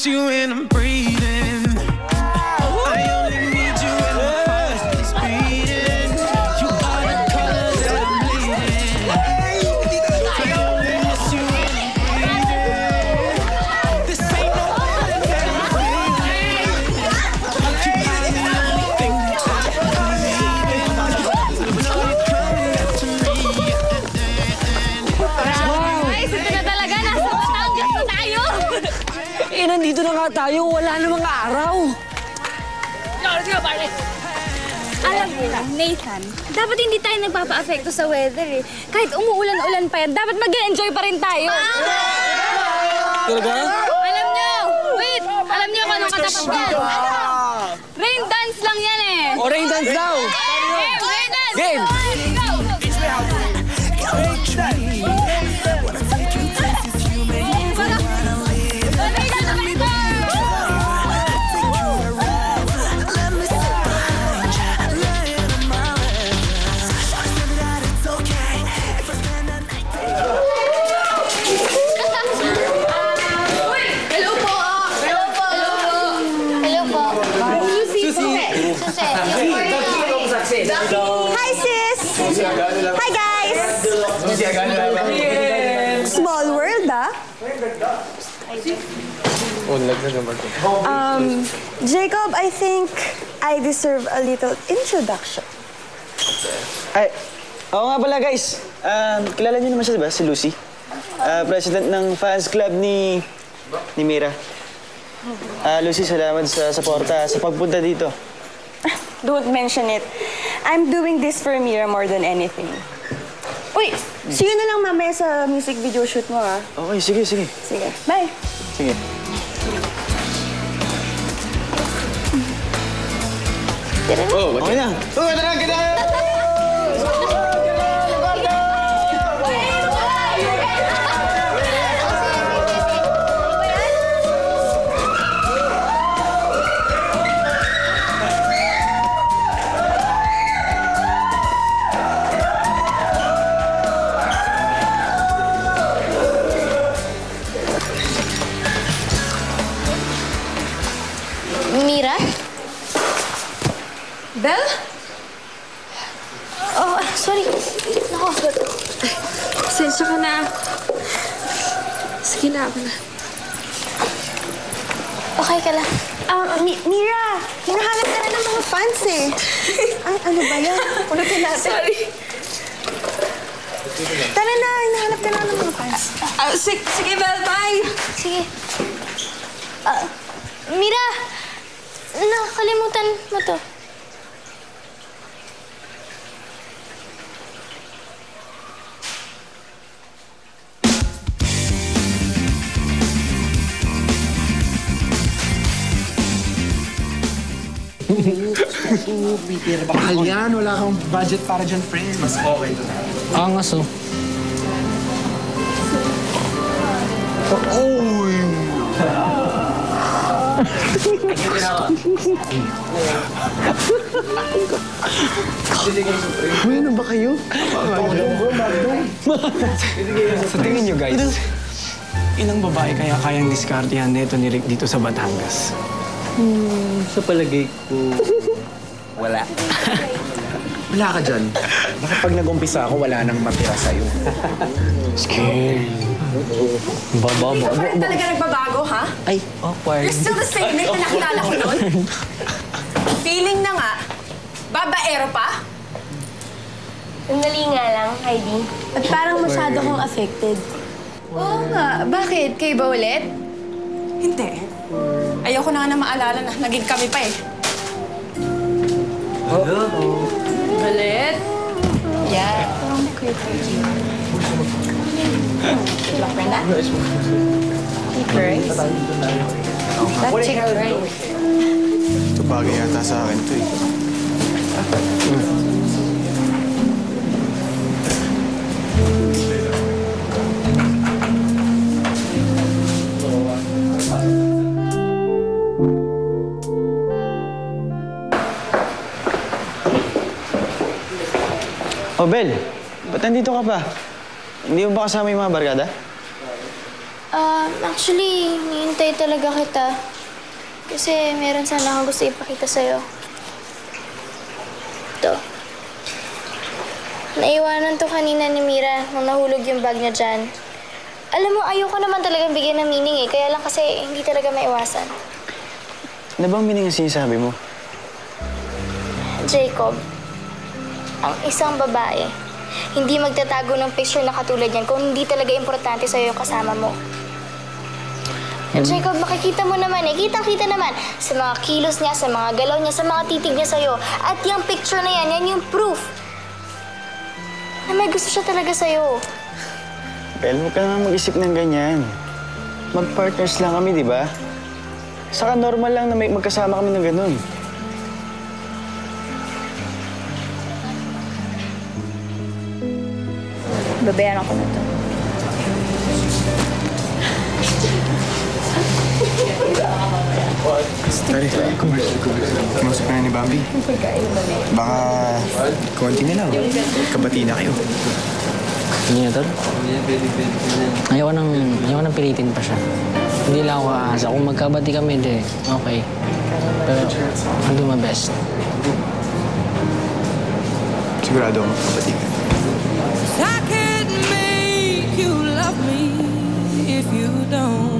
miss you when I'm breathing. I only need you when my heart is beating. You are the color that I'm bleeding. I only miss you when I'm breathing. This ain't no feeling that I'm feeling. You are the only thing that I believe in. I know you're coming back to me. Guys, ito na talaga. Nasa Batangas na tayo. Eh, nandito na nga tayo. Wala namang araw. Let's go, pare. Alam mo, Nathan, dapat hindi tayo nagpapa-apekto sa weather eh. Kahit umuulan-ulan pa yan, dapat mag-enjoy pa rin tayo. Talaga? Alam nyo! Wait! Alam nyo kung anong katapat yan? Rain dance lang yan eh! O, rain dance daw! Rain dance! Game! Hi, sis! Hi, guys! Small world, ah? Jacob, I think I deserve a little introduction. Ay, oo nga pala guys. Kilala niyo naman siya, diba? Si Lucy. President ng fans club ni Mira. Lucy, salamat sa suporta, sa pagpunta dito. Don't mention it. I'm doing this for Mira more than anything. Uy, see you na lang mamaya sa music video shoot mo, ah. Okay, sige, sige. Sige, bye. Sige. Oh, okay na. Oh, tara, kita! Mira? Belle? Oh, sorry. Nako. Sensya ka na. Sige na, ako na. Okay ka lang. Mira, hinahanap ka na ng mga fans eh. Ano ba yan? Ulitin natin. Sorry. Tara na, hinahanap ka na ng mga fans. Sige, Belle, bye! Sige. Mira! Nakakalimutan mo to. Mahal yan. Wala kang budget para dyan, friend. Mas okay to. Angas, oh. Uy, ano ba kayo? Sa tingin nyo, guys, ilang babae kaya kayang diskartehan neto ni Rick dito sa Batangas? Sa palagay ko, wala. Wala ka dyan. Baka pag nag-umpisa ako, wala nang matira sa'yo. Scary. Baba. Parang talaga nagbabago, ha? Ay, awkward. You're still the same Nate na nakilala ko noon. Feeling na nga, babaero pa? Sandali nga lang, Heidi. At parang masyado kong affected. Oo nga. Bakit? Kayo ba ulit? Hindi. Ayoko na nga na maalala na naging kami pa eh. Ulit? Yeah. Good luck, Brenda. Chick-rice? That's chick-rice. Ito bagay yata sa akin to eh. Oh, Bel, ba't nandito ka pa? Hindi mo ba kasama yung mga barkada? Actually, hinihintay talaga kita. Kasi meron sana akong gusto ipakita sa'yo. Ito. Naiwanan to kanina ni Mira nung nahulog yung bag niya dyan. Alam mo, ayoko naman talagang bigyan ng meaning eh. Kaya lang kasi hindi talaga maiwasan. Ano bang meaning ang sinasabi mo? Jacob, ang isang babae, hindi magtatago ng picture na katulad yan kung hindi talaga importante sa'yo yung kasama mo. Jacob, makikita mo naman eh. Kitang-kita naman sa mga kilos niya, sa mga galaw niya, sa mga titig niya sa'yo. At yung picture na yan, yan yung proof na may gusto siya talaga sa'yo. Bel, huwag ka naman mag-isip ng ganyan. Mag-partners lang kami, di ba? Saka normal lang na may magkasama kami ng ganun. Babayaran ko na to. Tari, kumusap na ni Bambi. Baka konti na lang. Kabati na kayo. Hindi na, Tol. Ayoko nang pilitin pa siya. Hindi lang ako aasa. Kung magkabati kami, hindi. Okay. Pero I'll do my best. Sigurado ako kabati ka. I can't make you love me if you don't.